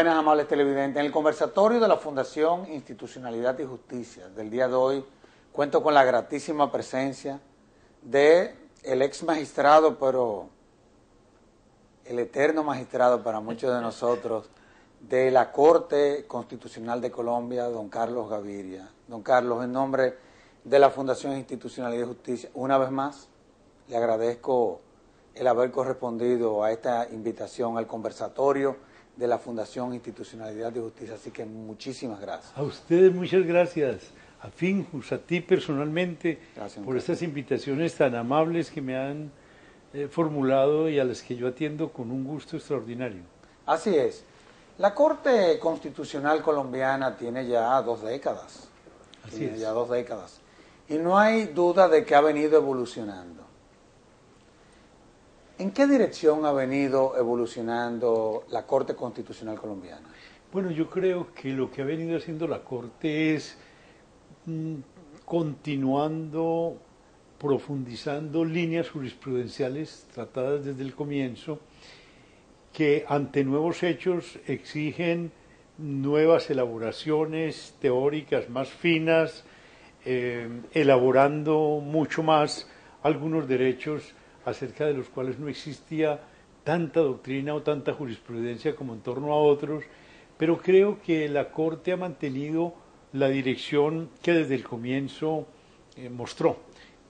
Buenas, amables televidentes. En el conversatorio de la Fundación Institucionalidad y Justicia del día de hoy cuento con la gratísima presencia de el ex magistrado, pero el eterno magistrado para muchos de nosotros, de la Corte Constitucional de Colombia, don Carlos Gaviria. Don Carlos, en nombre de la Fundación Institucionalidad y Justicia, una vez más le agradezco el haber correspondido a esta invitación al conversatorio de la Fundación Institucionalidad y Justicia, así que muchísimas gracias. A ustedes muchas gracias, a Finjus, a ti personalmente, Gracias, por estas invitaciones tan amables que me han formulado y a las que yo atiendo con un gusto extraordinario. Así es. La Corte Constitucional colombiana tiene ya 2 décadas. Así es. Ya 2 décadas. Y no hay duda de que ha venido evolucionando. ¿En qué dirección ha venido evolucionando la Corte Constitucional colombiana? Bueno, yo creo que lo que ha venido haciendo la Corte es continuando, profundizando líneas jurisprudenciales tratadas desde el comienzo, que ante nuevos hechos exigen nuevas elaboraciones teóricas más finas, elaborando mucho más algunos derechos acerca de los cuales no existía tanta doctrina o tanta jurisprudencia como en torno a otros, pero creo que la Corte ha mantenido la dirección que desde el comienzo mostró,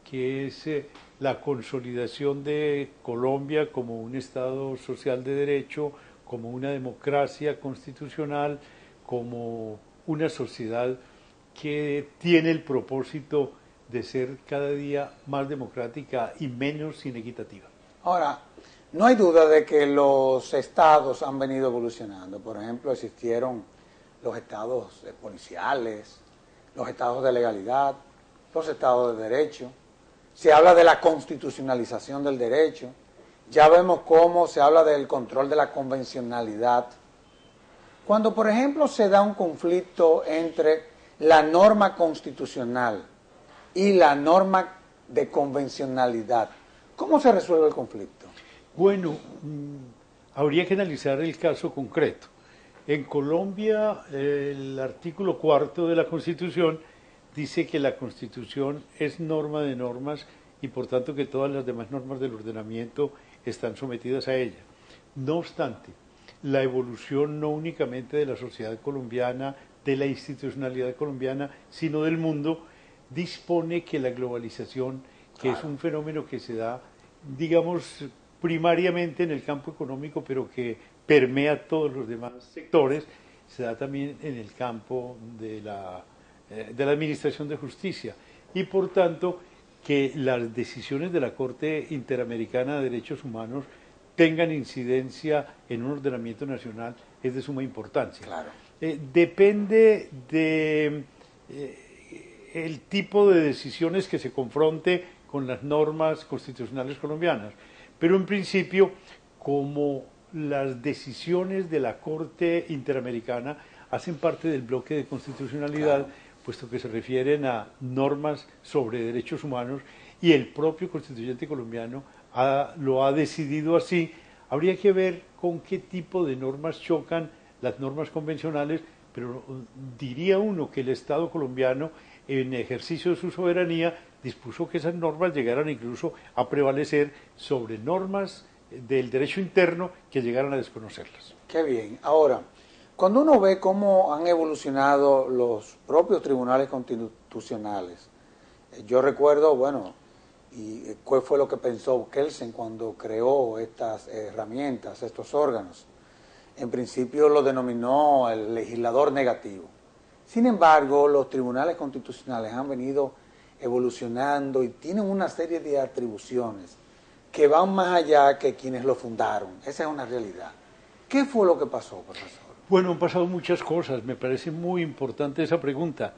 que es la consolidación de Colombia como un Estado social de derecho, como una democracia constitucional, como una sociedad que tiene el propósito de ser cada día más democrática y menos inequitativa. Ahora, no hay duda de que los estados han venido evolucionando. Por ejemplo, existieron los estados policiales, los estados de legalidad, los estados de derecho. Se habla de la constitucionalización del derecho. Ya vemos cómo se habla del control de la convencionalidad. Cuando, por ejemplo, se da un conflicto entre la norma constitucional y la norma de convencionalidad, ¿cómo se resuelve el conflicto? Bueno, habría que analizar el caso concreto. En Colombia, el artículo 4 de la Constitución dice que la Constitución es norma de normas y por tanto que todas las demás normas del ordenamiento están sometidas a ella. No obstante, la evolución no únicamente de la sociedad colombiana, de la institucionalidad colombiana, sino del mundo, dispone que la globalización, que es un fenómeno que se da, digamos, primariamente en el campo económico, pero que permea todos los demás sectores, se da también en el campo de la administración de justicia. Y por tanto, que las decisiones de la Corte Interamericana de Derechos Humanos tengan incidencia en un ordenamiento nacional es de suma importancia. Claro. Depende de el tipo de decisiones que se confronte con las normas constitucionales colombianas. Pero en principio, como las decisiones de la Corte Interamericana hacen parte del bloque de constitucionalidad, claro, puesto que se refieren a normas sobre derechos humanos y el propio constituyente colombiano lo ha decidido así, habría que ver con qué tipo de normas chocan las normas convencionales, pero diría uno que el Estado colombiano, en ejercicio de su soberanía, dispuso que esas normas llegaran incluso a prevalecer sobre normas del derecho interno que llegaran a desconocerlas. Qué bien. Ahora, cuando uno ve cómo han evolucionado los propios tribunales constitucionales, yo recuerdo, bueno, y cuál fue lo que pensó Kelsen cuando creó estas herramientas, estos órganos. En principio lo denominó el legislador negativo. Sin embargo, los tribunales constitucionales han venido evolucionando y tienen una serie de atribuciones que van más allá que quienes lo fundaron. Esa es una realidad. ¿Qué fue lo que pasó, profesor? Bueno, han pasado muchas cosas. Me parece muy importante esa pregunta,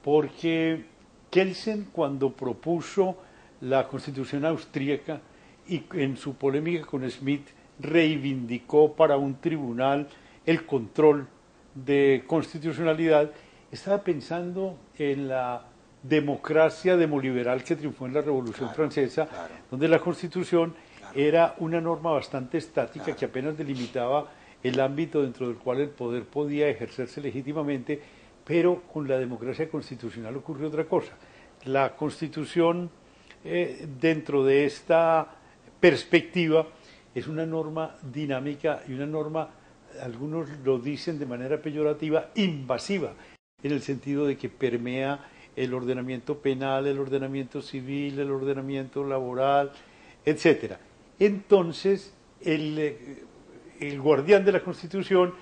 porque Kelsen, cuando propuso la Constitución austríaca y en su polémica con Smith, reivindicó para un tribunal el control de constitucionalidad, estaba pensando en la democracia demoliberal que triunfó en la Revolución Francesa, donde la Constitución era una norma bastante estática que apenas delimitaba el ámbito dentro del cual el poder podía ejercerse legítimamente, pero con la democracia constitucional ocurrió otra cosa. La Constitución, dentro de esta perspectiva, es una norma dinámica y una norma, algunos lo dicen de manera peyorativa, invasiva, en el sentido de que permea el ordenamiento penal, el ordenamiento civil, el ordenamiento laboral, etcétera. Entonces, el guardián de la Constitución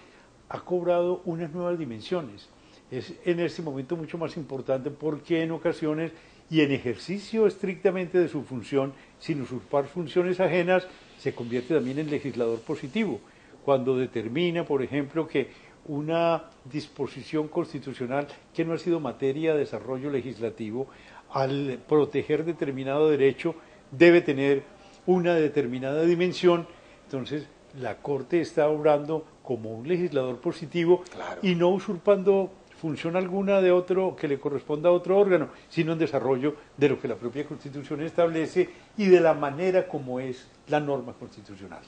ha cobrado unas nuevas dimensiones. Es en este momento mucho más importante porque en ocasiones y en ejercicio estrictamente de su función, sin usurpar funciones ajenas, se convierte también en legislador positivo, cuando determina, por ejemplo, que una disposición constitucional que no ha sido materia de desarrollo legislativo, al proteger determinado derecho, debe tener una determinada dimensión. Entonces, la Corte está obrando como un legislador positivo, claro, y no usurpando función alguna de otro que le corresponda a otro órgano, sino en desarrollo de lo que la propia Constitución establece y de la manera como es la norma constitucional.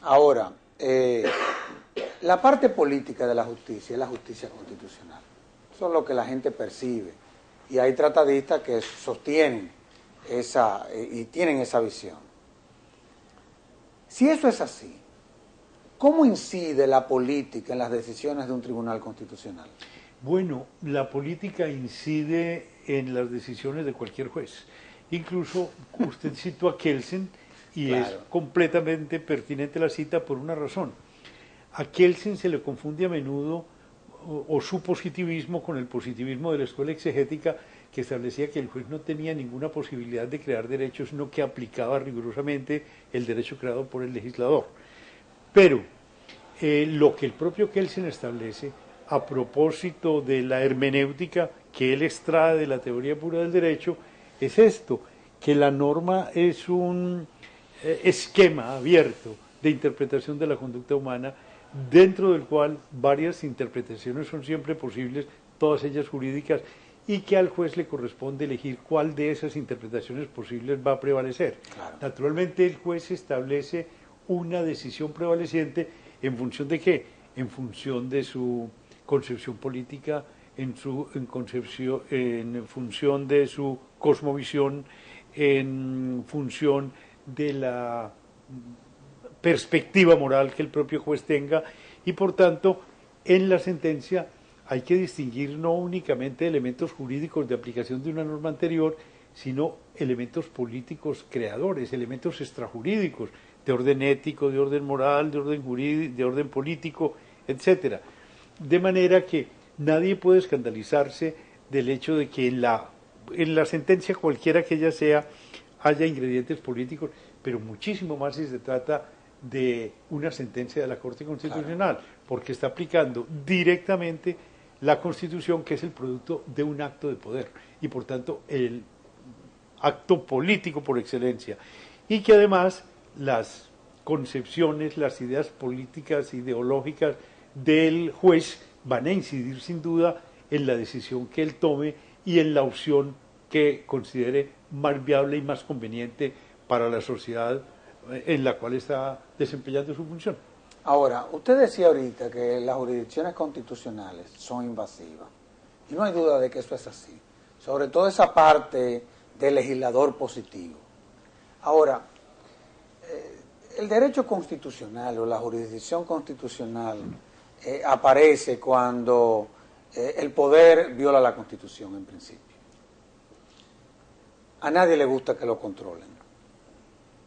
Ahora, la parte política de la justicia es la justicia constitucional. Eso es lo que la gente percibe. Y hay tratadistas que sostienen esa y tienen esa visión. Si eso es así, ¿cómo incide la política en las decisiones de un tribunal constitucional? Bueno, la política incide en las decisiones de cualquier juez. Incluso usted citó a Kelsen y claro, es completamente pertinente la cita por una razón. A Kelsen se le confunde a menudo o su positivismo con el positivismo de la escuela exegética, que establecía que el juez no tenía ninguna posibilidad de crear derechos, sino que aplicaba rigurosamente el derecho creado por el legislador. Pero lo que el propio Kelsen establece a propósito de la hermenéutica que él extrae de la teoría pura del derecho es esto, que la norma es un esquema abierto de interpretación de la conducta humana, dentro del cual varias interpretaciones son siempre posibles, todas ellas jurídicas, y que al juez le corresponde elegir cuál de esas interpretaciones posibles va a prevalecer. Claro. Naturalmente el juez establece una decisión prevaleciente en función de ¿qué? En función de su concepción política, en función de su cosmovisión, en función de la perspectiva moral que el propio juez tenga, y por tanto en la sentencia hay que distinguir no únicamente elementos jurídicos de aplicación de una norma anterior, sino elementos políticos creadores, elementos extrajurídicos, de orden ético, de orden moral, de orden jurídico, de orden político, etcétera. De manera que nadie puede escandalizarse del hecho de que en la sentencia, cualquiera que ella sea, haya ingredientes políticos, pero muchísimo más si se trata de una sentencia de la Corte Constitucional, claro, porque está aplicando directamente la Constitución, que es el producto de un acto de poder, y por tanto el acto político por excelencia, y que además las concepciones, las ideas políticas, ideológicas del juez van a incidir sin duda en la decisión que él tome y en la opción que considere más viable y más conveniente para la sociedad en la cual está desempeñando su función. Ahora, usted decía ahorita que las jurisdicciones constitucionales son invasivas, y no hay duda de que eso es así, sobre todo esa parte del legislador positivo. Ahora, el derecho constitucional o la jurisdicción constitucional aparece cuando el poder viola la Constitución en principio. A nadie le gusta que lo controlen.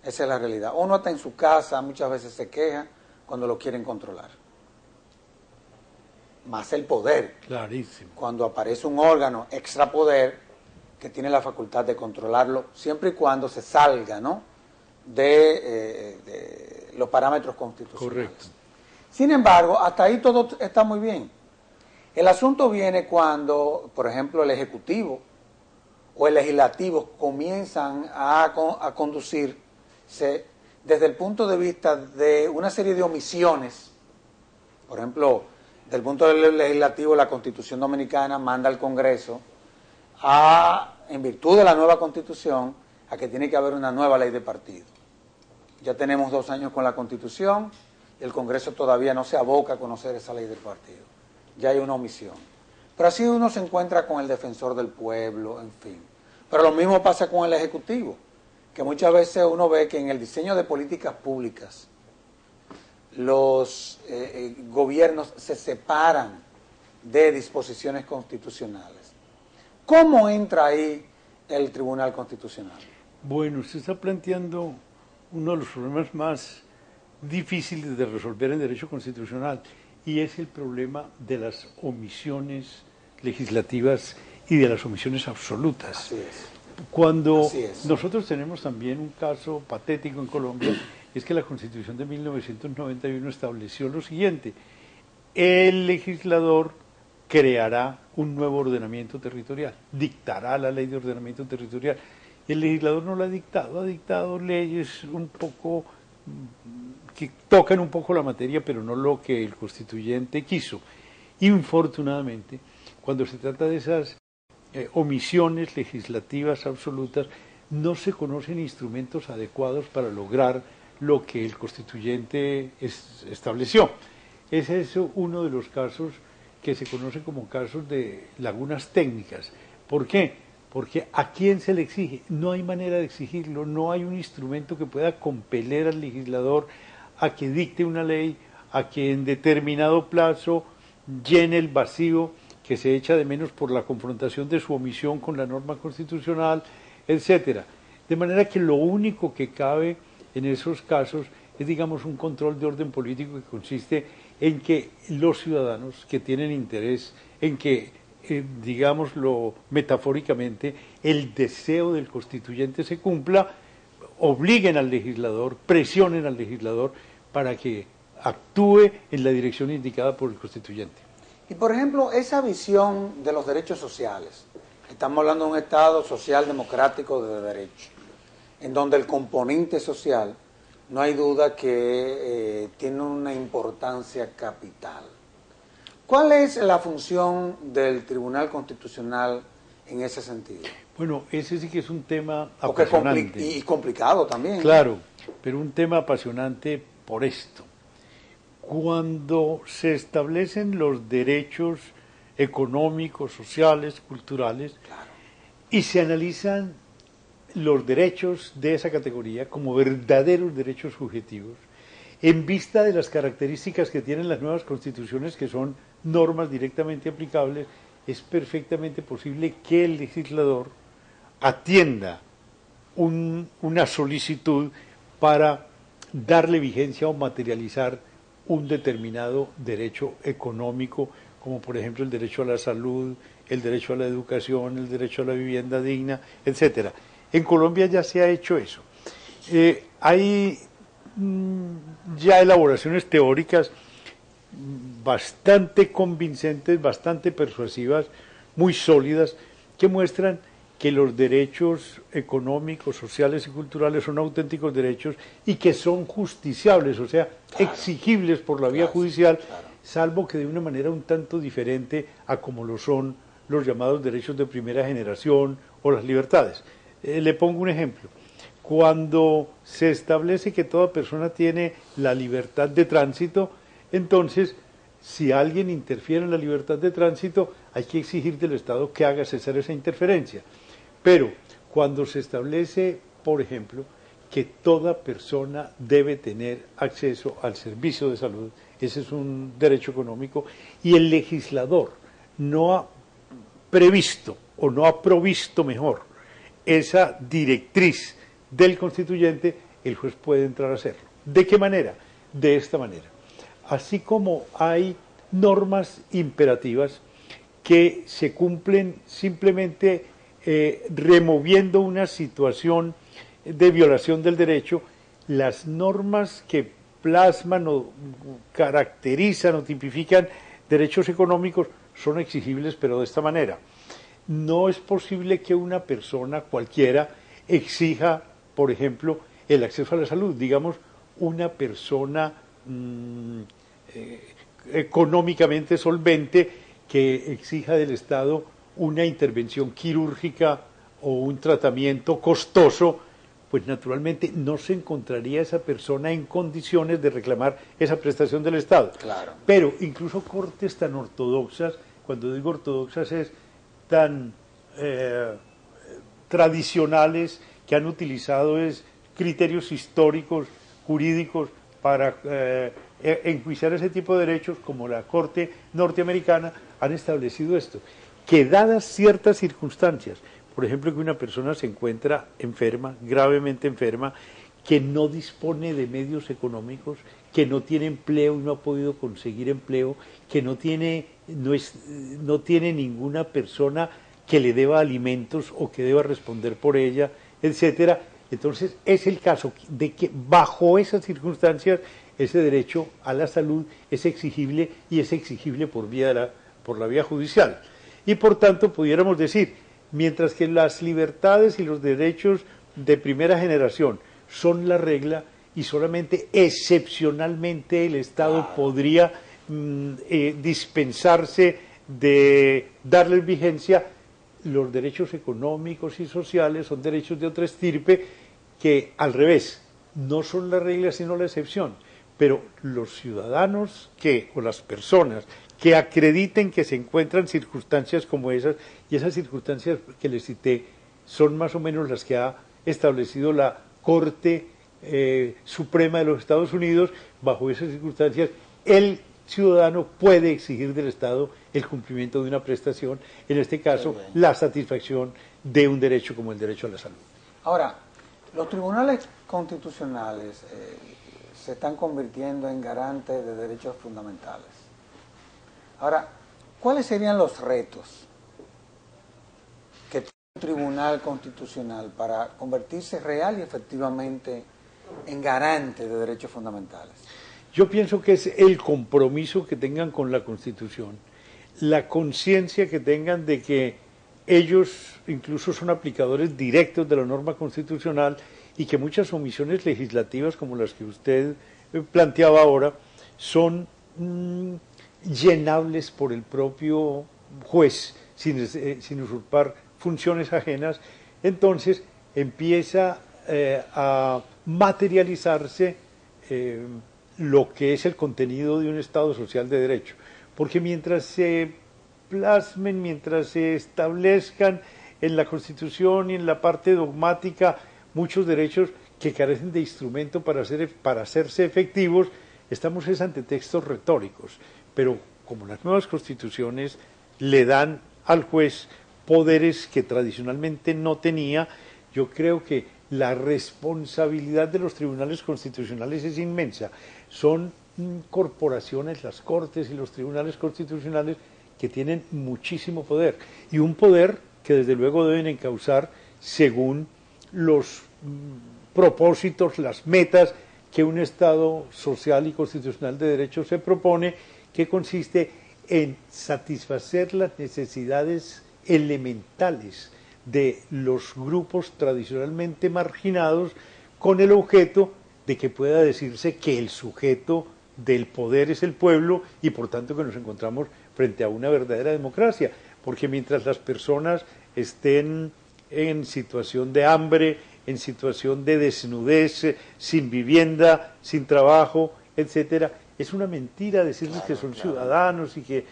Esa es la realidad. Uno está en su casa, muchas veces se queja cuando lo quieren controlar. Más el poder. Clarísimo. Cuando aparece un órgano extrapoder que tiene la facultad de controlarlo, siempre y cuando se salga, ¿no?, de los parámetros constitucionales. Correcto. Sin embargo, hasta ahí todo está muy bien. El asunto viene cuando, por ejemplo, el Ejecutivo o el Legislativo comienzan a conducirse desde el punto de vista de una serie de omisiones. Por ejemplo, desde el punto de vista legislativo, la Constitución Dominicana manda al Congreso en virtud de la nueva Constitución, a que tiene que haber una nueva ley de partido. Ya tenemos 2 años con la Constitución, el Congreso todavía no se aboca a conocer esa ley del partido. Ya hay una omisión. Pero así uno se encuentra con el defensor del pueblo, en fin. Pero lo mismo pasa con el Ejecutivo, que muchas veces uno ve que en el diseño de políticas públicas los gobiernos se separan de disposiciones constitucionales. ¿Cómo entra ahí el Tribunal Constitucional? Bueno, usted está planteando uno de los problemas más difíciles de resolver en derecho constitucional, y es el problema de las omisiones legislativas y de las omisiones absolutas. Así es. Cuando Así es. nosotros tenemos también un caso patético en Colombia, es que la Constitución de 1991 estableció lo siguiente: el legislador creará un nuevo ordenamiento territorial, dictará la ley de ordenamiento territorial. El legislador no lo ha dictado leyes un poco que tocan un poco la materia, pero no lo que el constituyente quiso. Infortunadamente, cuando se trata de esas omisiones legislativas absolutas, no se conocen instrumentos adecuados para lograr lo que el constituyente estableció. Ese es uno de los casos que se conoce como casos de lagunas técnicas. ¿Por qué? Porque ¿a quién se le exige? No hay manera de exigirlo, no hay un instrumento que pueda compeler al legislador a que dicte una ley, a que en determinado plazo llene el vacío que se echa de menos por la confrontación de su omisión con la norma constitucional, etcétera. De manera que lo único que cabe en esos casos es, digamos, un control de orden político que consiste en que los ciudadanos que tienen interés en que, digámoslo metafóricamente, el deseo del constituyente se cumpla, obliguen al legislador, presionen al legislador para que actúe en la dirección indicada por el constituyente. Y por ejemplo, esa visión de los derechos sociales, estamos hablando de un Estado social democrático de derecho, en donde el componente social no hay duda que tiene una importancia capital. ¿Cuál es la función del Tribunal Constitucional en ese sentido? Bueno, ese sí que es un tema apasionante. Y complicado también. Claro, pero un tema apasionante por esto. Cuando se establecen los derechos económicos, sociales, culturales, Claro. y se analizan los derechos de esa categoría como verdaderos derechos subjetivos, en vista de las características que tienen las nuevas constituciones, que son normas directamente aplicables, es perfectamente posible que el legislador atienda una solicitud para darle vigencia o materializar un determinado derecho económico, como por ejemplo el derecho a la salud, el derecho a la educación, el derecho a la vivienda digna, etcétera. En Colombia ya se ha hecho eso. Hay ya elaboraciones teóricas bastante convincentes, bastante persuasivas, muy sólidas, que muestran que los derechos económicos, sociales y culturales son auténticos derechos y que son justiciables, o sea, claro, exigibles por la vía judicial, claro, salvo que de una manera un tanto diferente a como lo son los llamados derechos de primera generación o las libertades. Le pongo un ejemplo. Cuando se establece que toda persona tiene la libertad de tránsito, entonces, si alguien interfiere en la libertad de tránsito, hay que exigir del Estado que haga cesar esa interferencia. Pero cuando se establece, por ejemplo, que toda persona debe tener acceso al servicio de salud, ese es un derecho económico, y el legislador no ha previsto o no ha provisto mejor esa directriz del constituyente, el juez puede entrar a hacerlo. ¿De qué manera? De esta manera. Así como hay normas imperativas que se cumplen simplemente removiendo una situación de violación del derecho, las normas que plasman o caracterizan o tipifican derechos económicos son exigibles, pero de esta manera. No es posible que una persona cualquiera exija, por ejemplo, el acceso a la salud. Digamos, una persona económicamente solvente que exija del Estado una intervención quirúrgica o un tratamiento costoso pues naturalmente no se encontraría esa persona en condiciones de reclamar esa prestación del Estado. Claro. Pero incluso cortes tan ortodoxas, cuando digo ortodoxas es tan tradicionales, que han utilizado criterios históricos, jurídicos, para enjuiciar ese tipo de derechos, como la Corte norteamericana, han establecido esto, que dadas ciertas circunstancias, por ejemplo, que una persona se encuentra enferma, gravemente enferma, que no dispone de medios económicos, que no tiene empleo y no ha podido conseguir empleo, que no tiene ninguna persona que le deba alimentos o que deba responder por ella, etcétera. Entonces, es el caso de que bajo esas circunstancias ese derecho a la salud es exigible y es exigible por la vía judicial. Y por tanto, pudiéramos decir, mientras que las libertades y los derechos de primera generación son la regla y solamente excepcionalmente el Estado podría dispensarse de darles vigencia, los derechos económicos y sociales son derechos de otra estirpe que, al revés, no son la regla sino la excepción. Pero los ciudadanos o las personas que acrediten que se encuentran circunstancias como esas, y esas circunstancias que les cité son más o menos las que ha establecido la Corte Suprema de los Estados Unidos, bajo esas circunstancias el ciudadano puede exigir del Estado el cumplimiento de una prestación, en este caso la satisfacción de un derecho como el derecho a la salud. Ahora, los tribunales constitucionales se están convirtiendo en garantes de derechos fundamentales. Ahora, ¿cuáles serían los retos que tiene un tribunal constitucional para convertirse real y efectivamente en garante de derechos fundamentales? Yo pienso que es el compromiso que tengan con la Constitución, la conciencia que tengan de que ellos incluso son aplicadores directos de la norma constitucional y que muchas omisiones legislativas como las que usted planteaba ahora son llenables por el propio juez sin usurpar funciones ajenas. Entonces empieza a materializarse lo que es el contenido de un Estado social de derecho, porque mientras se plasmen, mientras se establezcan en la Constitución y en la parte dogmática muchos derechos que carecen de instrumento para hacerse efectivos, estamos ante textos retóricos, pero como las nuevas constituciones le dan al juez poderes que tradicionalmente no tenía, yo creo que la responsabilidad de los tribunales constitucionales es inmensa. Son corporaciones, las Cortes y los tribunales constitucionales, que tienen muchísimo poder, y un poder que desde luego deben encauzar según los propósitos, las metas que un Estado social y constitucional de derecho se propone, que consiste en satisfacer las necesidades elementales de los grupos tradicionalmente marginados, con el objeto de que pueda decirse que el sujeto del poder es el pueblo y por tanto que nos encontramos frente a una verdadera democracia, porque mientras las personas estén en situación de hambre, en situación de desnudez, sin vivienda, sin trabajo, etcétera, es una mentira decirles que son ciudadanos y que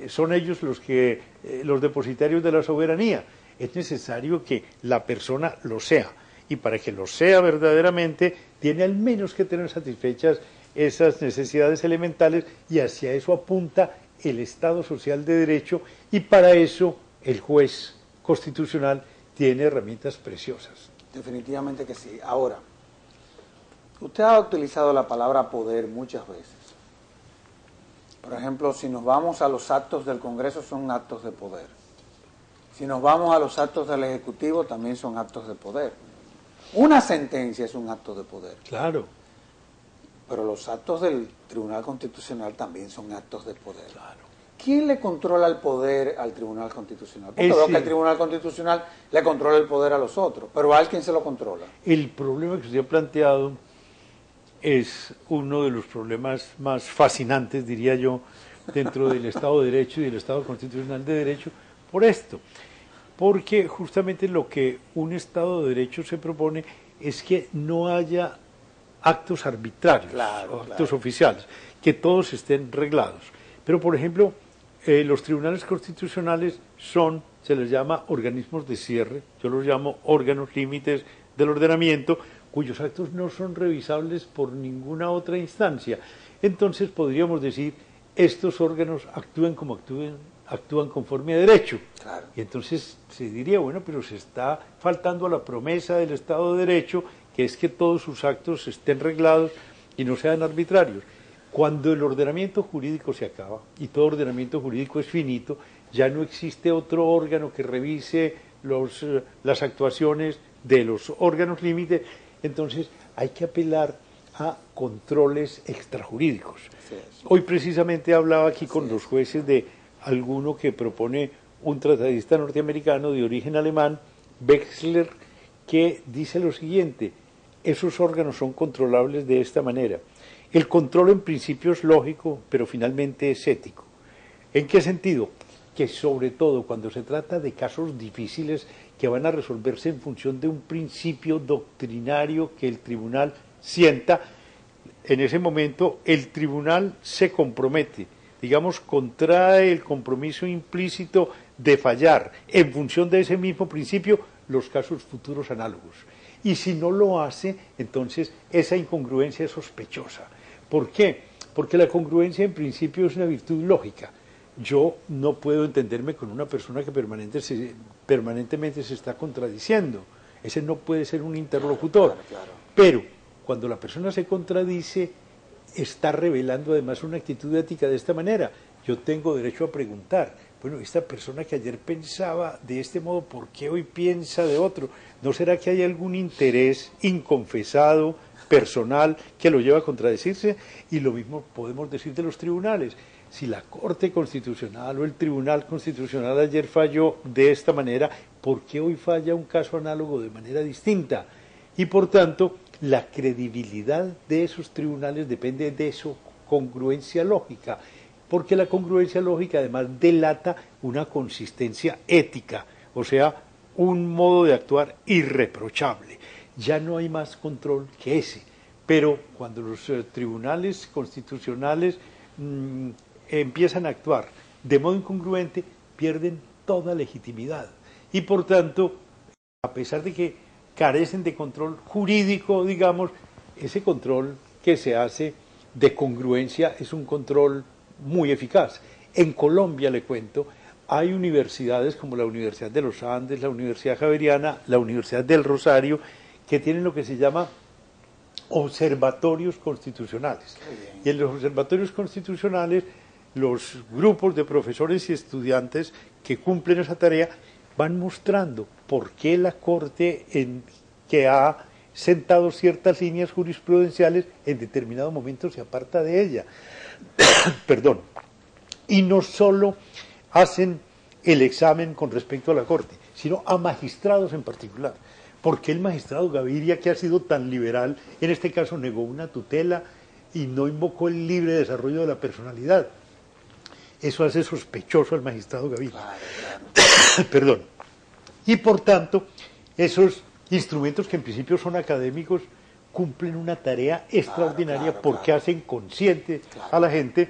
son ellos los depositarios de la soberanía. Es necesario que la persona lo sea, y para que lo sea verdaderamente tiene al menos que tener satisfechas esas necesidades elementales, y hacia eso apunta el Estado social de derecho, y para eso el juez constitucional tiene herramientas preciosas. Definitivamente que sí. Ahora, usted ha utilizado la palabra poder muchas veces. Por ejemplo, si nos vamos a los actos del Congreso, son actos de poder. Si nos vamos a los actos del Ejecutivo, también son actos de poder. Una sentencia es un acto de poder. Claro. Pero los actos del Tribunal Constitucional también son actos de poder. Claro. ¿Quién le controla el poder al Tribunal Constitucional? Porque veo que el Tribunal Constitucional le controla el poder a los otros, pero ¿a quién se lo controla? El problema que usted ha planteado es uno de los problemas más fascinantes, diría yo, dentro del Estado de Derecho y del Estado Constitucional de Derecho, por esto. Porque justamente lo que un Estado de Derecho se propone es que no haya actos arbitrarios o actos oficiales, que todos estén reglados. Pero, por ejemplo, los tribunales constitucionales se les llama organismos de cierre, yo los llamo órganos límites del ordenamiento, cuyos actos no son revisables por ninguna otra instancia. Entonces podríamos decir, estos órganos actúan conforme a derecho. Claro. Y entonces se diría, bueno, pero se está faltando a la promesa del Estado de Derecho, que es que todos sus actos estén reglados y no sean arbitrarios. Cuando el ordenamiento jurídico se acaba, y todo ordenamiento jurídico es finito, ya no existe otro órgano que revise las actuaciones de los órganos límites, entonces hay que apelar a controles extrajurídicos. Hoy precisamente hablaba aquí con los jueces de alguno que propone un tratadista norteamericano de origen alemán, Wechsler, que dice lo siguiente: esos órganos son controlables de esta manera. El control en principio es lógico, pero finalmente es ético. ¿En qué sentido? Que sobre todo cuando se trata de casos difíciles que van a resolverse en función de un principio doctrinario que el tribunal sienta, en ese momento el tribunal se compromete, digamos, contrae el compromiso implícito de fallar en función de ese mismo principio los casos futuros análogos. Y si no lo hace, entonces esa incongruencia es sospechosa. ¿Por qué? Porque la congruencia en principio es una virtud lógica. Yo no puedo entenderme con una persona que permanentemente se está contradiciendo. Ese no puede ser un interlocutor. Claro. Pero cuando la persona se contradice, está revelando además una actitud ética de esta manera. Yo tengo derecho a preguntar, bueno, esta persona que ayer pensaba de este modo, ¿por qué hoy piensa de otro? ¿No será que hay algún interés inconfesado, personal, que lo lleva a contradecirse? Y lo mismo podemos decir de los tribunales. Si la Corte Constitucional o el Tribunal Constitucional ayer falló de esta manera, ¿por qué hoy falla un caso análogo de manera distinta? Y por tanto, la credibilidad de esos tribunales depende de su congruencia lógica, porque la congruencia lógica además delata una consistencia ética, o sea, un modo de actuar irreprochable. Ya no hay más control que ese, pero cuando los tribunales constitucionales empiezan a actuar de modo incongruente, pierden toda legitimidad. Y por tanto, a pesar de que carecen de control jurídico, digamos, ese control que se hace de congruencia es un control muy eficaz. En Colombia, le cuento, hay universidades como la Universidad de los Andes, la Universidad Javeriana, la Universidad del Rosario, que tienen lo que se llama observatorios constitucionales. Y en los observatorios constitucionales, los grupos de profesores y estudiantes que cumplen esa tarea van mostrando por qué la Corte que ha sentado ciertas líneas jurisprudenciales en determinado momento se aparta de ella. Perdón. Y no solo hacen el examen con respecto a la Corte, sino a magistrados en particular. ¿Por qué el magistrado Gaviria, que ha sido tan liberal, en este caso negó una tutela y no invocó el libre desarrollo de la personalidad? Eso hace sospechoso al magistrado Gaviria. Claro. Perdón. Y por tanto, esos instrumentos que en principio son académicos cumplen una tarea extraordinaria porque hacen consciente a la gente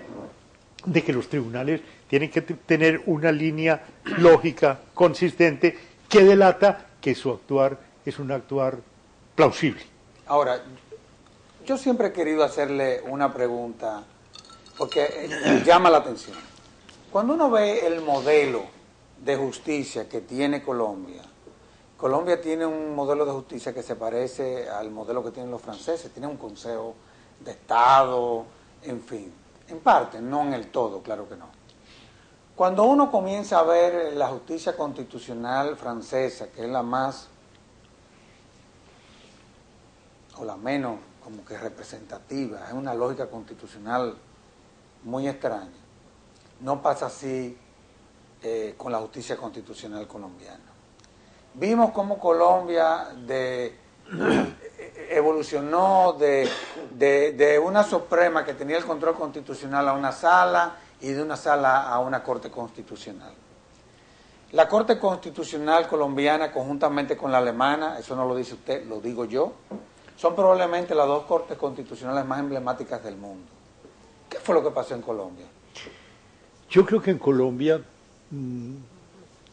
de que los tribunales tienen que tener una línea lógica, consistente, que delata que su actuar es un actuar plausible. Ahora, yo siempre he querido hacerle una pregunta, porque llama la atención. Cuando uno ve el modelo de justicia que tiene Colombia, Colombia tiene un modelo de justicia que se parece al modelo que tienen los franceses, tiene un consejo de Estado, en fin, en parte, no en el todo, claro que no. Cuando uno comienza a ver la justicia constitucional francesa, que es la más, o la menos como que representativa, es una lógica constitucional muy extraña, no pasa así con la justicia constitucional colombiana. Vimos cómo Colombia evolucionó de una Suprema que tenía el control constitucional a una sala y de una sala a una Corte Constitucional. La Corte Constitucional colombiana, conjuntamente con la alemana, eso no lo dice usted, lo digo yo, son probablemente las dos cortes constitucionales más emblemáticas del mundo. ¿Qué fue lo que pasó en Colombia? Yo creo que en Colombia,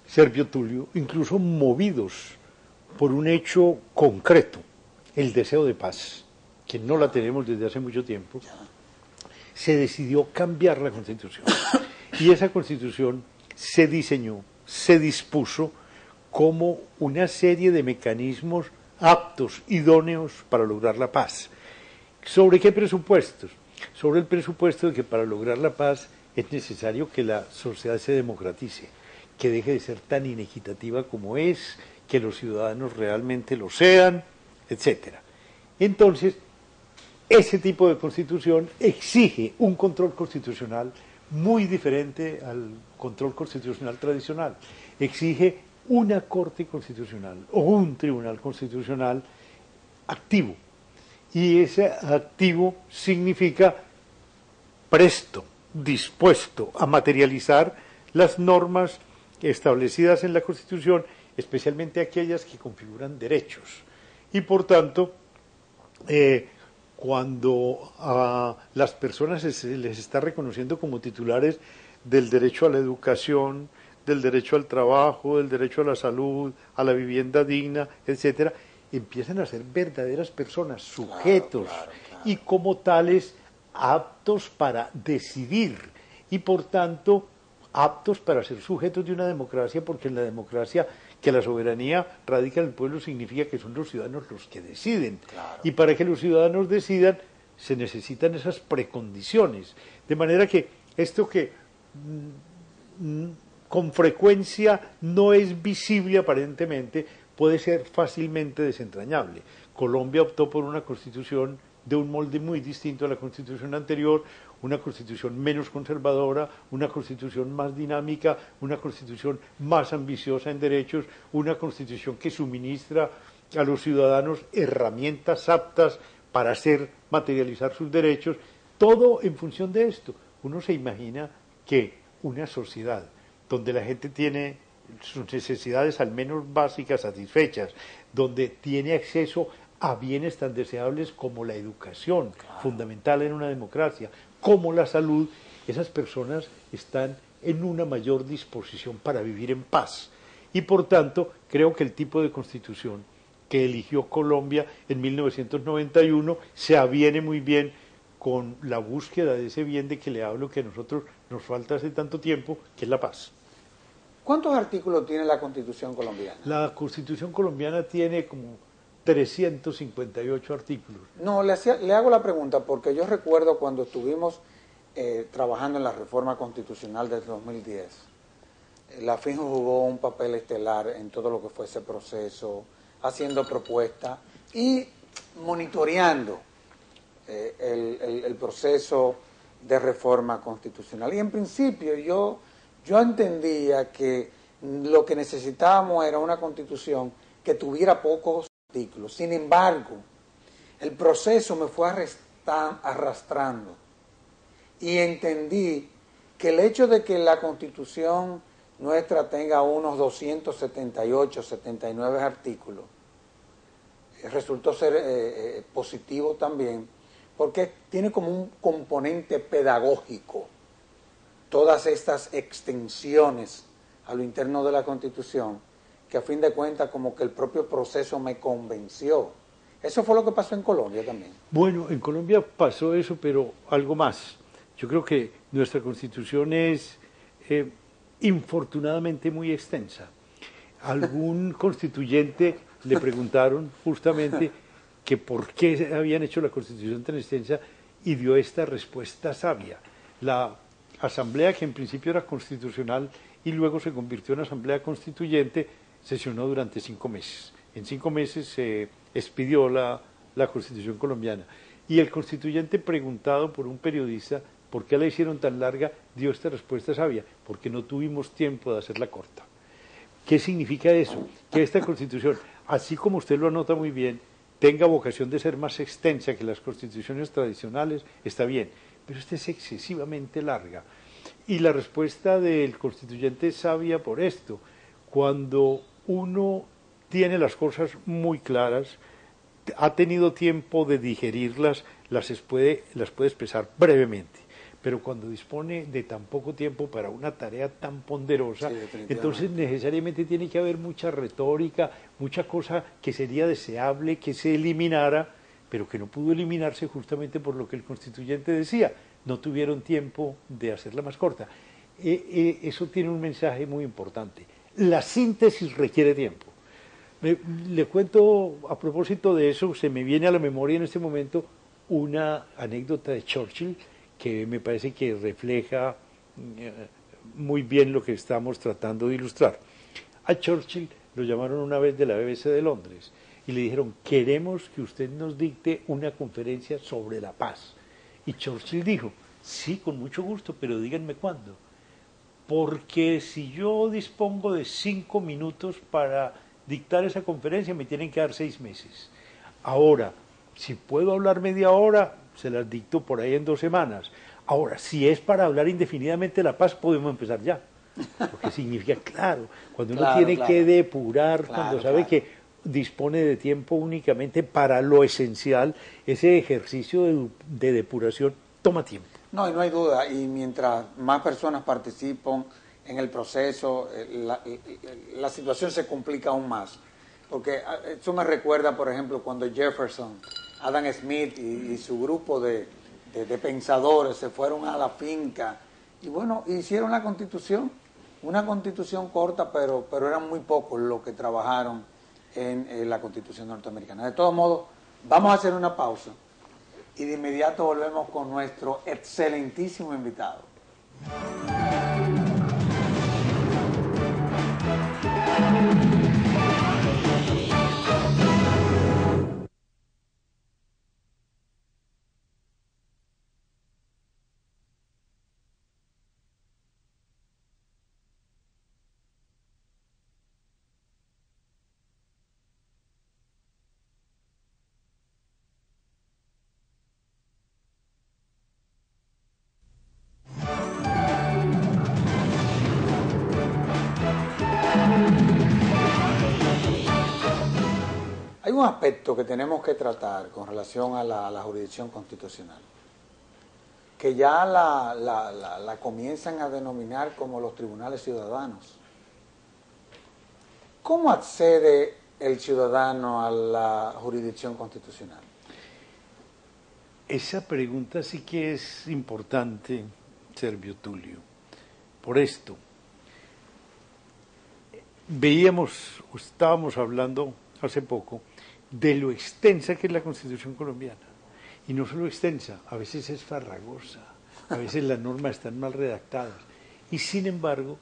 Servio Tulio, incluso movidos por un hecho concreto, el deseo de paz, que no la tenemos desde hace mucho tiempo, se decidió cambiar la Constitución. Y esa Constitución se diseñó, se dispuso como una serie de mecanismos aptos, idóneos para lograr la paz. ¿Sobre qué presupuestos? Sobre el presupuesto de que para lograr la paz es necesario que la sociedad se democratice, que deje de ser tan inequitativa como es, que los ciudadanos realmente lo sean, etc. Entonces, ese tipo de constitución exige un control constitucional muy diferente al control constitucional tradicional. Exige una corte constitucional o un tribunal constitucional activo. Y ese activo significa presto, dispuesto a materializar las normas establecidas en la Constitución, especialmente aquellas que configuran derechos. Y por tanto, cuando a las personas se les está reconociendo como titulares del derecho a la educación, del derecho al trabajo, del derecho a la salud, a la vivienda digna, etcétera, empiezan a ser verdaderas personas, sujetos, claro. Y como tales aptos para decidir y por tanto aptos para ser sujetos de una democracia, porque en la democracia que la soberanía radica en el pueblo significa que son los ciudadanos los que deciden. Claro. Y para que los ciudadanos decidan se necesitan esas precondiciones. De manera que esto que con frecuencia no es visible aparentemente, puede ser fácilmente desentrañable. Colombia optó por una constitución de un molde muy distinto a la constitución anterior, una constitución menos conservadora, una constitución más dinámica, una constitución más ambiciosa en derechos, una constitución que suministra a los ciudadanos herramientas aptas para hacer materializar sus derechos, todo en función de esto. Uno se imagina que una sociedad donde la gente tiene sus necesidades al menos básicas satisfechas, donde tiene acceso a bienes tan deseables como la educación, claro, fundamental en una democracia, como la salud, esas personas están en una mayor disposición para vivir en paz. Y por tanto, creo que el tipo de constitución que eligió Colombia en 1991 se aviene muy bien con la búsqueda de ese bien de que le hablo, que a nosotros nos falta hace tanto tiempo, que es la paz. ¿Cuántos artículos tiene la Constitución colombiana? La Constitución colombiana tiene como 358 artículos. No, le hago la pregunta porque yo recuerdo cuando estuvimos trabajando en la reforma constitucional del 2010, la FINJO jugó un papel estelar en todo lo que fue ese proceso, haciendo propuestas y monitoreando el proceso de reforma constitucional. Y en principio yo entendía que lo que necesitábamos era una constitución que tuviera pocos artículos. Sin embargo, el proceso me fue arrastrando y entendí que el hecho de que la constitución nuestra tenga unos 278, 79 artículos, resultó ser positivo también, porque tiene como un componente pedagógico todas estas extensiones a lo interno de la Constitución, que a fin de cuentas como que el propio proceso me convenció. Eso fue lo que pasó en Colombia también. Bueno, en Colombia pasó eso, pero algo más. Yo creo que nuestra Constitución es infortunadamente muy extensa. Algún constituyente le preguntaron justamente que por qué habían hecho la Constitución tan extensa y dio esta respuesta sabia. La Asamblea, que en principio era constitucional y luego se convirtió en Asamblea Constituyente, sesionó durante 5 meses. En 5 meses se expidió la Constitución colombiana. Y el constituyente, preguntado por un periodista por qué la hicieron tan larga, dio esta respuesta sabia: porque no tuvimos tiempo de hacerla corta. ¿Qué significa eso? Que esta Constitución, así como usted lo anota muy bien, tenga vocación de ser más extensa que las constituciones tradicionales, está bien, pero esta es excesivamente larga. Y la respuesta del constituyente es sabia por esto. cuando uno tiene las cosas muy claras, ha tenido tiempo de digerirlas, las puede expresar brevemente. Pero cuando dispone de tan poco tiempo para una tarea tan ponderosa, Sí, entonces necesariamente tiene que haber mucha retórica, mucha cosa que sería deseable que se eliminara, pero que no pudo eliminarse justamente por lo que el constituyente decía, no tuvieron tiempo de hacerla más corta. Eso tiene un mensaje muy importante. La síntesis requiere tiempo. Le cuento, a propósito de eso, se me viene a la memoria en este momento una anécdota de Churchill que me parece que refleja muy bien lo que estamos tratando de ilustrar. A Churchill lo llamaron una vez de la BBC de Londres y le dijeron, queremos que usted nos dicte una conferencia sobre la paz. Y Churchill dijo, sí, con mucho gusto, pero díganme cuándo. Porque si yo dispongo de 5 minutos para dictar esa conferencia, me tienen que dar 6 meses. Ahora, si puedo hablar media hora, se las dicto por ahí en 2 semanas. Ahora, si es para hablar indefinidamente de la paz, podemos empezar ya. Porque significa, claro, cuando uno tiene que depurar, cuando sabe que dispone de tiempo únicamente para lo esencial, ese ejercicio de depuración toma tiempo. No, y no hay duda, y mientras más personas participan en el proceso, la situación se complica aún más. Porque eso me recuerda, por ejemplo, cuando Jefferson, Adam Smith y su grupo de pensadores se fueron a la finca y bueno, hicieron la Constitución, una Constitución corta, pero eran muy pocos los que trabajaron en la Constitución norteamericana. De todos modos, vamos a hacer una pausa y de inmediato volvemos con nuestro excelentísimo invitado. Hay un aspecto que tenemos que tratar con relación a la jurisdicción constitucional, que ya la comienzan a denominar como los tribunales ciudadanos. ¿Cómo accede el ciudadano a la jurisdicción constitucional? Esa pregunta sí que es importante, Servio Tulio. Por esto, estábamos hablando hace poco de lo extensa que es la Constitución colombiana. Y no solo extensa, a veces es farragosa, a veces las normas están mal redactadas. Y sin embargo,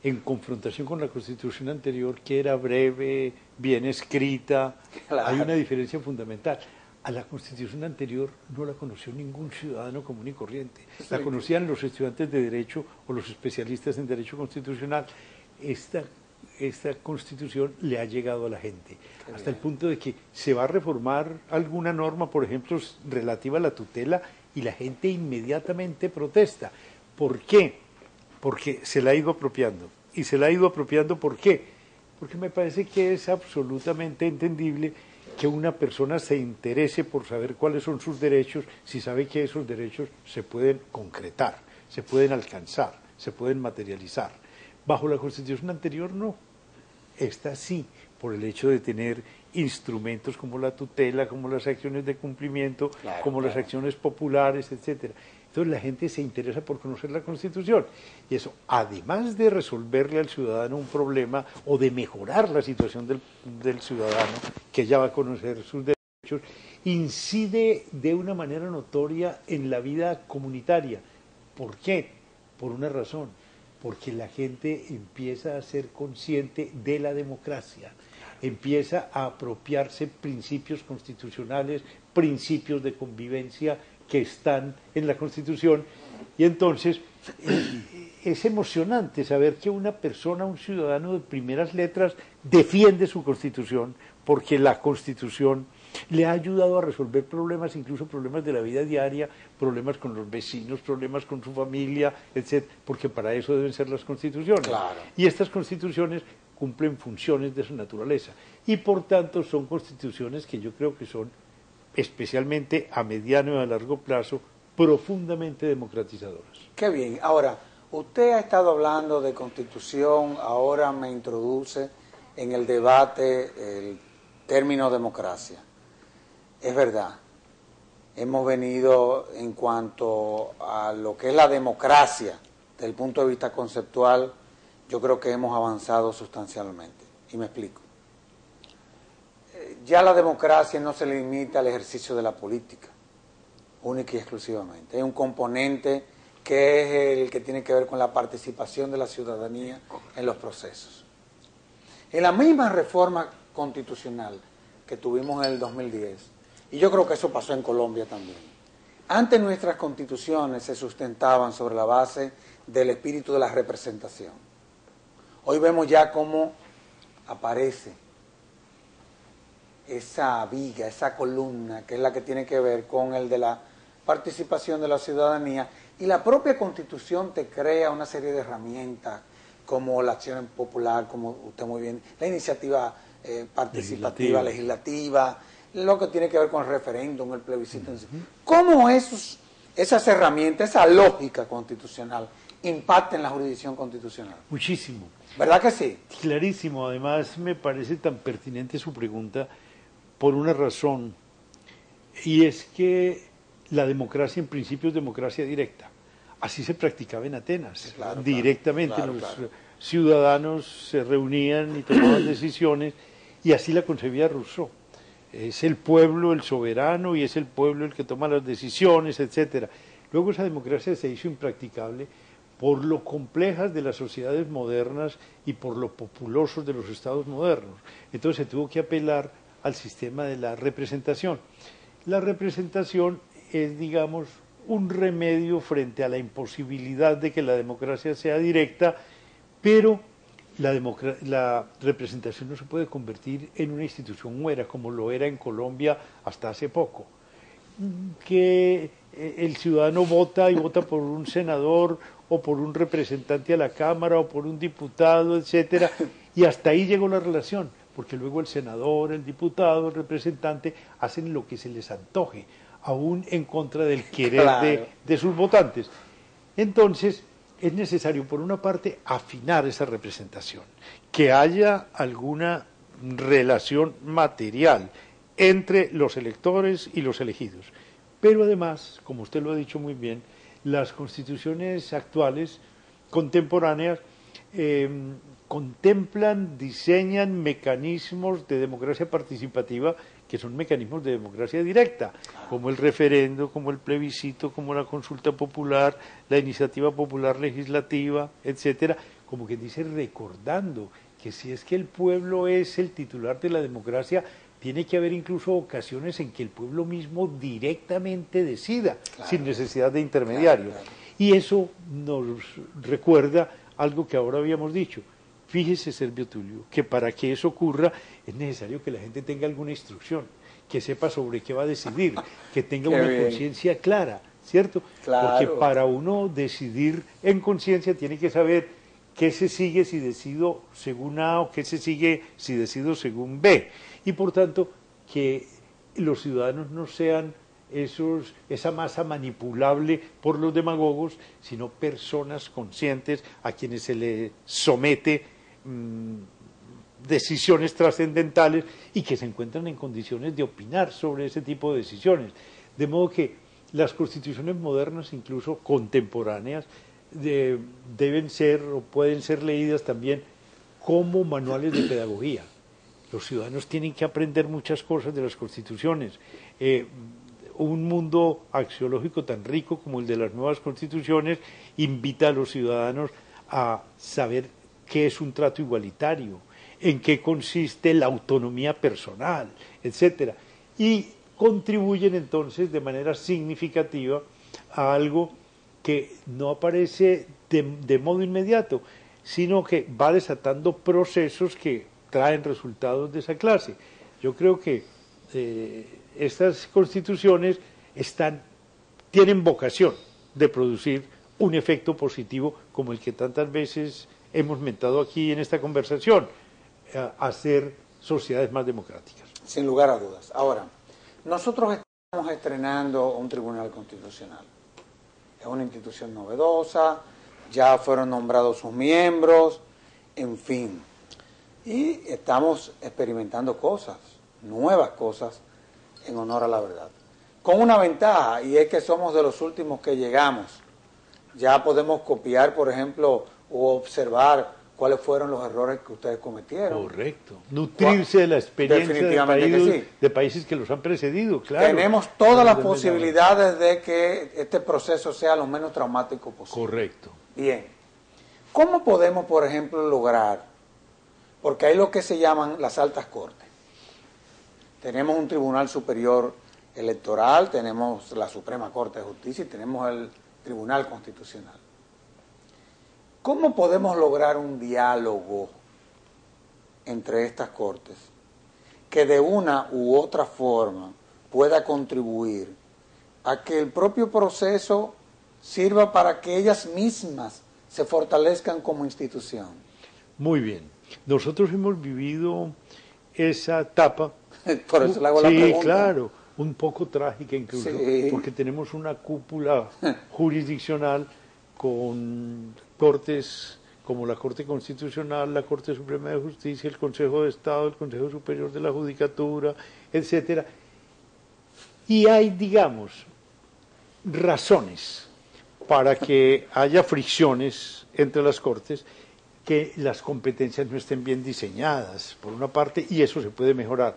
en confrontación con la Constitución anterior, que era breve, bien escrita, hay una diferencia fundamental. A la Constitución anterior no la conoció ningún ciudadano común y corriente. La conocían los estudiantes de Derecho o los especialistas en Derecho Constitucional. Esta Constitución le ha llegado a la gente, hasta el punto de que se va a reformar alguna norma, por ejemplo, relativa a la tutela, y la gente inmediatamente protesta. ¿Por qué? Porque se la ha ido apropiando. Y se la ha ido apropiando, ¿por qué? Porque me parece que es absolutamente entendible que una persona se interese por saber cuáles son sus derechos, si sabe que esos derechos se pueden concretar, se pueden alcanzar, se pueden materializar. Bajo la Constitución anterior no. Esta sí, por el hecho de tener instrumentos como la tutela, como las acciones de cumplimiento, las acciones populares, etcétera. Entonces la gente se interesa por conocer la Constitución. Y eso, además de resolverle al ciudadano un problema o de mejorar la situación del ciudadano, que ya va a conocer sus derechos, incide de una manera notoria en la vida comunitaria. ¿Por qué? Por una razón. Porque la gente empieza a ser consciente de la democracia, empieza a apropiarse principios constitucionales, principios de convivencia que están en la Constitución, y entonces es emocionante saber que una persona, un ciudadano de primeras letras, defiende su Constitución, porque la Constitución le ha ayudado a resolver problemas, incluso problemas de la vida diaria, problemas con los vecinos, problemas con su familia, etc., porque para eso deben ser las constituciones. Claro. Y estas constituciones cumplen funciones de su naturaleza. Y por tanto son constituciones que yo creo que son, especialmente a mediano y a largo plazo, profundamente democratizadoras. Qué bien. Ahora, usted ha estado hablando de constitución, ahora me introduce en el debate el término democracia. Es verdad, hemos venido en cuanto a lo que es la democracia, desde el punto de vista conceptual, yo creo que hemos avanzado sustancialmente. Y me explico. Ya la democracia no se limita al ejercicio de la política, única y exclusivamente. Hay un componente que es el que tiene que ver con la participación de la ciudadanía en los procesos. En la misma reforma constitucional que tuvimos en el 2010, y yo creo que eso pasó en Colombia también, antes nuestras constituciones se sustentaban sobre la base del espíritu de la representación. Hoy vemos ya cómo aparece esa viga, esa columna, que es la que tiene que ver con el de la participación de la ciudadanía, y la propia Constitución te crea una serie de herramientas, como la acción popular, como usted muy bien, la iniciativa participativa, legislativa, lo que tiene que ver con el referéndum, el plebiscito. ¿Cómo esas herramientas, esa lógica constitucional, impacta en la jurisdicción constitucional? Muchísimo. ¿Verdad que sí? Clarísimo. Además, me parece tan pertinente su pregunta por una razón, y es que la democracia en principio es democracia directa. Así se practicaba en Atenas, claro, directamente. Claro, los ciudadanos se reunían y tomaban decisiones, y así la concebía Rousseau. Es el pueblo el soberano y es el pueblo el que toma las decisiones, etcétera. Luego esa democracia se hizo impracticable por lo complejas de las sociedades modernas y por lo populosos de los estados modernos. Entonces se tuvo que apelar al sistema de la representación. La representación es, digamos, un remedio frente a la imposibilidad de que la democracia sea directa, pero la representación no se puede convertir en una institución muera, como lo era en Colombia hasta hace poco. Que el ciudadano vota y vota por un senador o por un representante a la Cámara o por un diputado, etcétera, y hasta ahí llegó la relación, porque luego el senador, el diputado, el representante hacen lo que se les antoje, aún en contra del querer de sus votantes. Entonces, es necesario, por una parte, afinar esa representación, que haya alguna relación material entre los electores y los elegidos. Pero además, como usted lo ha dicho muy bien, las constituciones actuales, contemporáneas, contemplan, diseñan mecanismos de democracia participativa que son mecanismos de democracia directa, como el referendo, como el plebiscito, como la consulta popular, la iniciativa popular legislativa, etcétera, como que dice, recordando que si es que el pueblo es el titular de la democracia, tiene que haber incluso ocasiones en que el pueblo mismo directamente decida, sin necesidad de intermediarios. Y eso nos recuerda algo que ahora habíamos dicho. Fíjese, Servio Tulio, que para que eso ocurra es necesario que la gente tenga alguna instrucción, que sepa sobre qué va a decidir, que tenga una conciencia clara, ¿cierto? Porque para uno decidir en conciencia tiene que saber qué se sigue si decido según A o qué se sigue si decido según B. Y por tanto, que los ciudadanos no sean esa masa manipulable por los demagogos, sino personas conscientes a quienes se les somete decisiones trascendentales y que se encuentran en condiciones de opinar sobre ese tipo de decisiones. De modo que las constituciones modernas, incluso contemporáneas, deben ser o pueden ser leídas también como manuales de pedagogía. Los ciudadanos tienen que aprender muchas cosas de las constituciones. Un mundo axiológico tan rico como el de las nuevas constituciones invita a los ciudadanos a saber qué es un trato igualitario, en qué consiste la autonomía personal, etcétera, y contribuyen entonces de manera significativa a algo que no aparece de modo inmediato, sino que va desatando procesos que traen resultados de esa clase. Yo creo que estas constituciones tienen vocación de producir un efecto positivo como el que tantas veces hemos mentado aquí en esta conversación. hacer sociedades más democráticas. Sin lugar a dudas. Ahora, nosotros estamos estrenando un tribunal constitucional. Es una institución novedosa, ya fueron nombrados sus miembros, en fin. Y estamos experimentando cosas, nuevas cosas, en honor a la verdad. Con una ventaja, y es que somos de los últimos que llegamos. Ya podemos copiar, por ejemplo, o observar cuáles fueron los errores que ustedes cometieron. Correcto. Nutrirse de la experiencia de países que los han precedido, claro. Tenemos todas las posibilidades de que este proceso sea lo menos traumático posible. Correcto. Bien. ¿Cómo podemos, por ejemplo, lograr? Porque hay lo que se llaman las altas cortes. Tenemos un Tribunal Superior Electoral, tenemos la Suprema Corte de Justicia y tenemos el Tribunal Constitucional. ¿Cómo podemos lograr un diálogo entre estas cortes que de una u otra forma pueda contribuir a que el propio proceso sirva para que ellas mismas se fortalezcan como institución? Muy bien. Nosotros hemos vivido esa etapa. Por eso le hago la pregunta. Sí, claro, un poco trágica incluso, sí, porque tenemos una cúpula jurisdiccional con cortes como la Corte Constitucional, la Corte Suprema de Justicia, el Consejo de Estado, el Consejo Superior de la Judicatura, etcétera. Y hay, digamos, razones para que haya fricciones entre las cortes, que las competencias no estén bien diseñadas, por una parte, y eso se puede mejorar.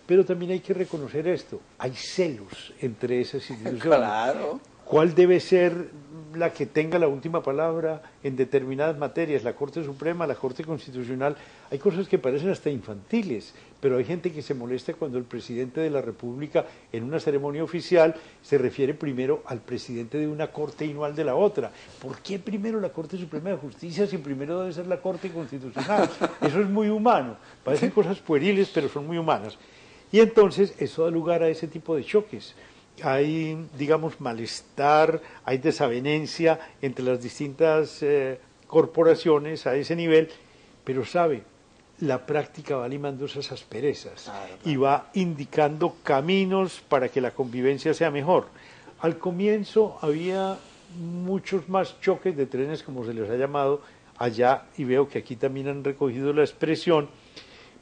Pero también hay que reconocer esto, hay celos entre esas instituciones. Claro. ¿Cuál debe ser la que tenga la última palabra en determinadas materias? La Corte Suprema, la Corte Constitucional. Hay cosas que parecen hasta infantiles, pero hay gente que se molesta cuando el presidente de la República, en una ceremonia oficial, se refiere primero al presidente de una corte y no al de la otra. ¿Por qué primero la Corte Suprema de Justicia si primero debe ser la Corte Constitucional? Eso es muy humano. Parecen cosas pueriles, pero son muy humanas. Y entonces eso da lugar a ese tipo de choques. Hay, digamos, malestar, hay desavenencia entre las distintas corporaciones a ese nivel, pero sabe, la práctica va limando esas asperezas y va indicando caminos para que la convivencia sea mejor. Al comienzo había muchos más choques de trenes, como se les ha llamado allá, y veo que aquí también han recogido la expresión,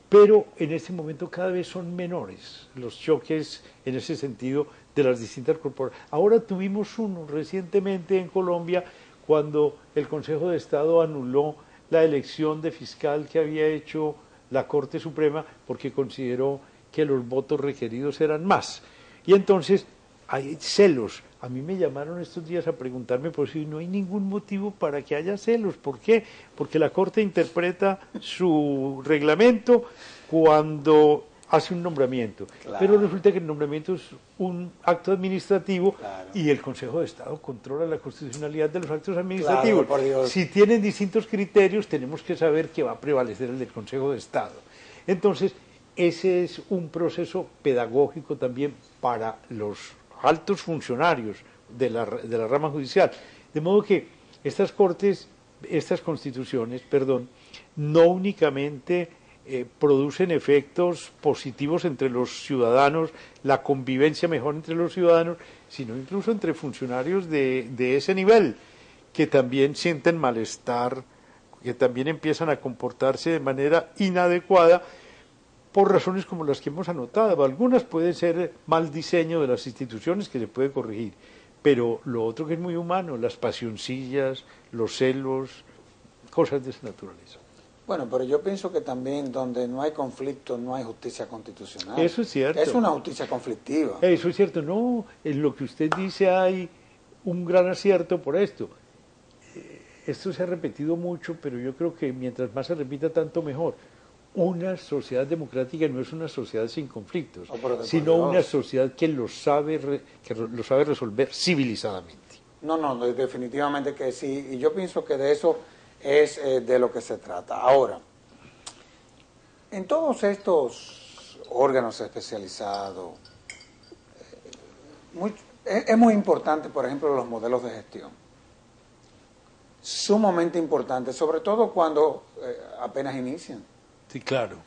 pero en este momento cada vez son menores los choques en ese sentido de las distintas corporaciones. Ahora tuvimos uno recientemente en Colombia cuando el Consejo de Estado anuló la elección de fiscal que había hecho la Corte Suprema porque consideró que los votos requeridos eran más. Y entonces hay celos. A mí me llamaron estos días a preguntarme por si no hay ningún motivo para que haya celos. ¿Por qué? Porque la Corte interpreta su reglamento cuando hace un nombramiento. Claro. Pero resulta que el nombramiento es un acto administrativo, claro, y el Consejo de Estado controla la constitucionalidad de los actos administrativos. Claro, si tienen distintos criterios, tenemos que saber que va a prevalecer el del Consejo de Estado. Entonces, ese es un proceso pedagógico también para los altos funcionarios de la rama judicial. De modo que estas constituciones, no únicamente producen efectos positivos entre los ciudadanos, la convivencia mejor entre los ciudadanos, sino incluso entre funcionarios de ese nivel, que también sienten malestar, que también empiezan a comportarse de manera inadecuada, por razones como las que hemos anotado. Algunas pueden ser mal diseño de las instituciones que se puede corregir, pero lo otro que es muy humano, las pasioncillas, los celos, cosas de esa naturaleza. Bueno, pero yo pienso que también donde no hay conflicto no hay justicia constitucional. Eso es cierto. Es una justicia conflictiva. Eso es cierto. No, en lo que usted dice hay un gran acierto por esto. Esto se ha repetido mucho, pero yo creo que mientras más se repita, tanto mejor. Una sociedad democrática no es una sociedad sin conflictos, sino una sociedad que lo sabe resolver civilizadamente. No, definitivamente que sí, y yo pienso que de eso es de lo que se trata. Ahora, en todos estos órganos especializados, es muy importante, por ejemplo, los modelos de gestión. Sumamente importante, sobre todo cuando apenas inician. Sí, claro.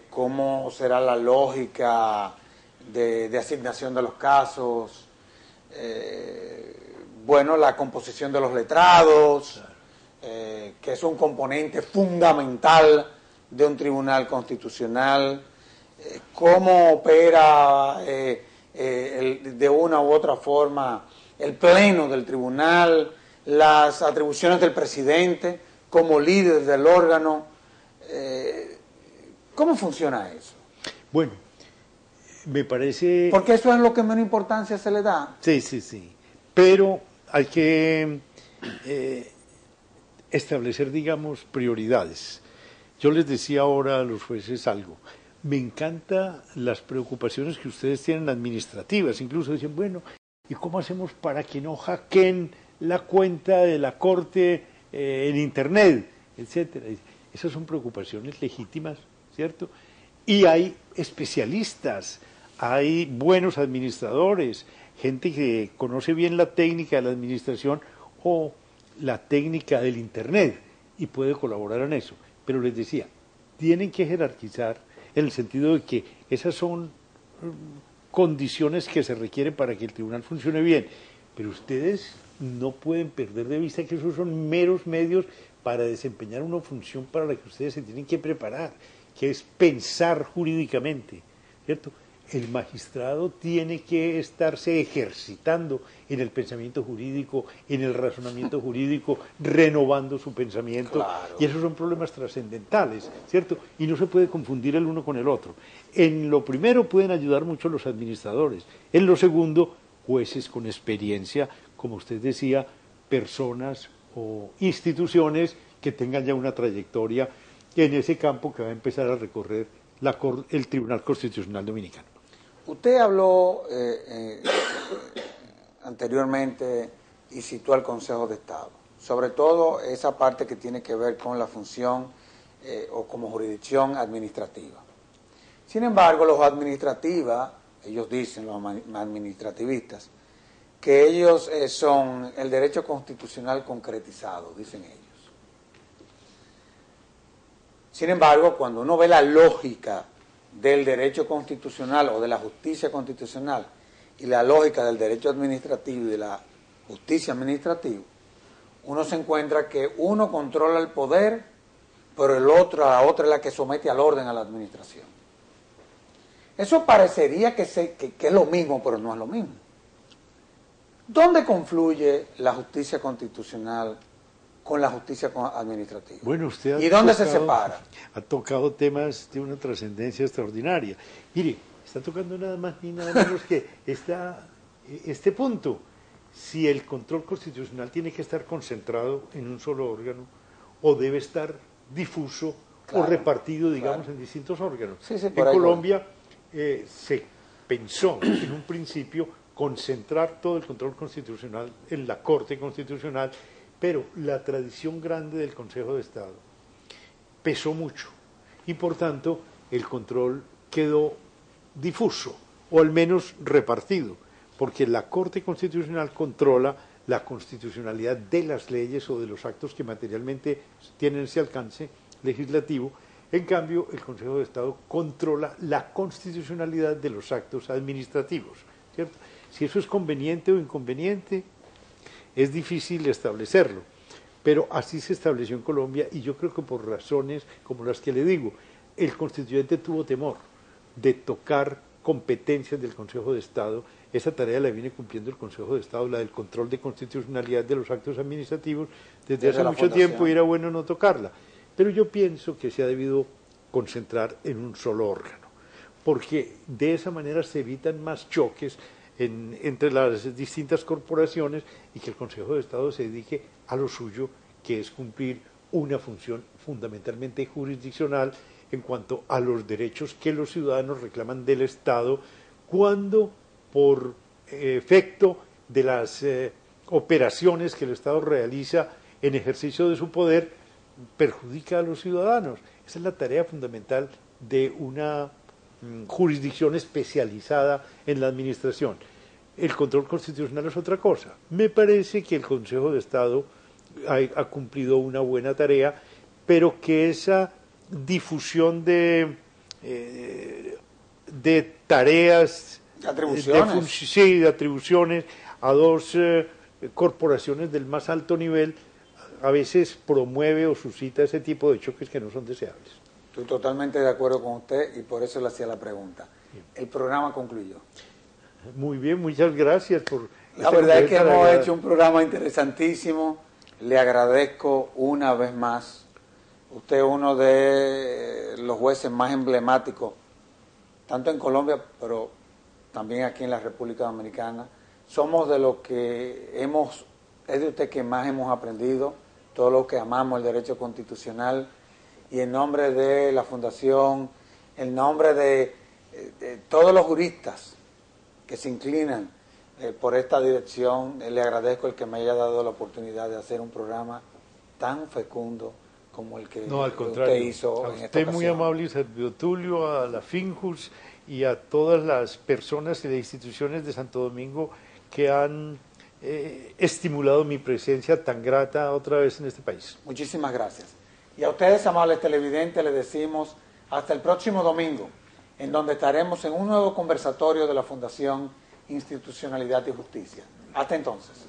¿Cómo será la lógica de asignación de los casos? Bueno, la composición de los letrados, que es un componente fundamental de un tribunal constitucional. ¿Cómo opera de una u otra forma el pleno del tribunal, las atribuciones del presidente como líder del órgano? ¿Cómo funciona eso? Bueno, me parece... Porque eso es lo que menos importancia se le da. Sí, sí, sí. Pero hay que establecer, digamos, prioridades. Yo les decía ahora a los jueces algo. Me encantan las preocupaciones que ustedes tienen administrativas. Incluso dicen, bueno, ¿y cómo hacemos para que no hackeen la cuenta de la Corte en Internet, etcétera? Esas son preocupaciones legítimas, ¿cierto? Y hay especialistas, hay buenos administradores, gente que conoce bien la técnica de la administración o la técnica del Internet y puede colaborar en eso. Pero les decía, tienen que jerarquizar en el sentido de que esas son condiciones que se requieren para que el tribunal funcione bien. Pero ustedes no pueden perder de vista que esos son meros medios para desempeñar una función para la que ustedes se tienen que preparar, que es pensar jurídicamente, ¿cierto? El magistrado tiene que estarse ejercitando en el pensamiento jurídico, en el razonamiento jurídico, renovando su pensamiento. Claro. Y esos son problemas trascendentales, ¿cierto? Y no se puede confundir el uno con el otro. En lo primero pueden ayudar mucho los administradores. En lo segundo, jueces con experiencia, como usted decía, personas o instituciones que tengan ya una trayectoria en ese campo que va a empezar a recorrer el Tribunal Constitucional Dominicano. Usted habló anteriormente y citó al Consejo de Estado, sobre todo esa parte que tiene que ver con la función o como jurisdicción administrativa. Sin embargo, los administrativas, ellos dicen, los administrativistas, que ellos son el derecho constitucional concretizado, dicen ellos. Sin embargo, cuando uno ve la lógica del derecho constitucional o de la justicia constitucional y la lógica del derecho administrativo y de la justicia administrativa, uno se encuentra que uno controla el poder, pero la otra es la que somete al orden a la administración. Eso parecería que es lo mismo, pero no es lo mismo. ¿Dónde confluye la justicia constitucional con la justicia administrativa? Bueno, usted ¿Y dónde se separa? Ha tocado temas de una trascendencia extraordinaria. Mire, está tocando nada más ni nada menos que este punto. Si el control constitucional tiene que estar concentrado en un solo órgano o debe estar difuso, claro, o repartido, digamos, claro, en distintos órganos. Sí, en Colombia se pensó en un principio concentrar todo el control constitucional en la Corte Constitucional, pero la tradición grande del Consejo de Estado pesó mucho y por tanto el control quedó difuso o al menos repartido, porque la Corte Constitucional controla la constitucionalidad de las leyes o de los actos que materialmente tienen ese alcance legislativo. En cambio, el Consejo de Estado controla la constitucionalidad de los actos administrativos, ¿cierto? Si eso es conveniente o inconveniente, es difícil establecerlo, pero así se estableció en Colombia y yo creo que por razones como las que le digo, el constituyente tuvo temor de tocar competencias del Consejo de Estado. Esa tarea la viene cumpliendo el Consejo de Estado, la del control de constitucionalidad de los actos administrativos, desde hace mucho tiempo y era bueno no tocarla. Pero yo pienso que se ha debido concentrar en un solo órgano, porque de esa manera se evitan más choques entre las distintas corporaciones y que el Consejo de Estado se dedique a lo suyo, que es cumplir una función fundamentalmente jurisdiccional en cuanto a los derechos que los ciudadanos reclaman del Estado cuando, por efecto de las operaciones que el Estado realiza en ejercicio de su poder, perjudica a los ciudadanos. Esa es la tarea fundamental de una jurisdicción especializada en la administración. El control constitucional es otra cosa. Me parece que el Consejo de Estado ha cumplido una buena tarea, pero que esa difusión de tareas, Atribuciones. sí, de atribuciones a dos corporaciones del más alto nivel, a veces promueve o suscita ese tipo de choques que no son deseables. Estoy totalmente de acuerdo con usted y por eso le hacía la pregunta. El programa concluyó. Muy bien, muchas gracias por... La verdad es que hemos hecho un programa interesantísimo. Le agradezco una vez más. Usted es uno de los jueces más emblemáticos, tanto en Colombia, pero también aquí en la República Dominicana. Somos de los que es de usted que más hemos aprendido, todos los que amamos el derecho constitucional, y en nombre de la Fundación, en nombre de todos los juristas que se inclinan por esta dirección, le agradezco el que me haya dado la oportunidad de hacer un programa tan fecundo como el que No, al contrario, usted hizo a en esta usted ocasión. muy amable y Sergio Tulio, a la Finjus y a todas las personas y las instituciones de Santo Domingo que han estimulado mi presencia tan grata otra vez en este país. Muchísimas gracias. Y a ustedes, amables televidentes, les decimos hasta el próximo domingo, en donde estaremos en un nuevo conversatorio de la Fundación Institucionalidad y Justicia. Hasta entonces.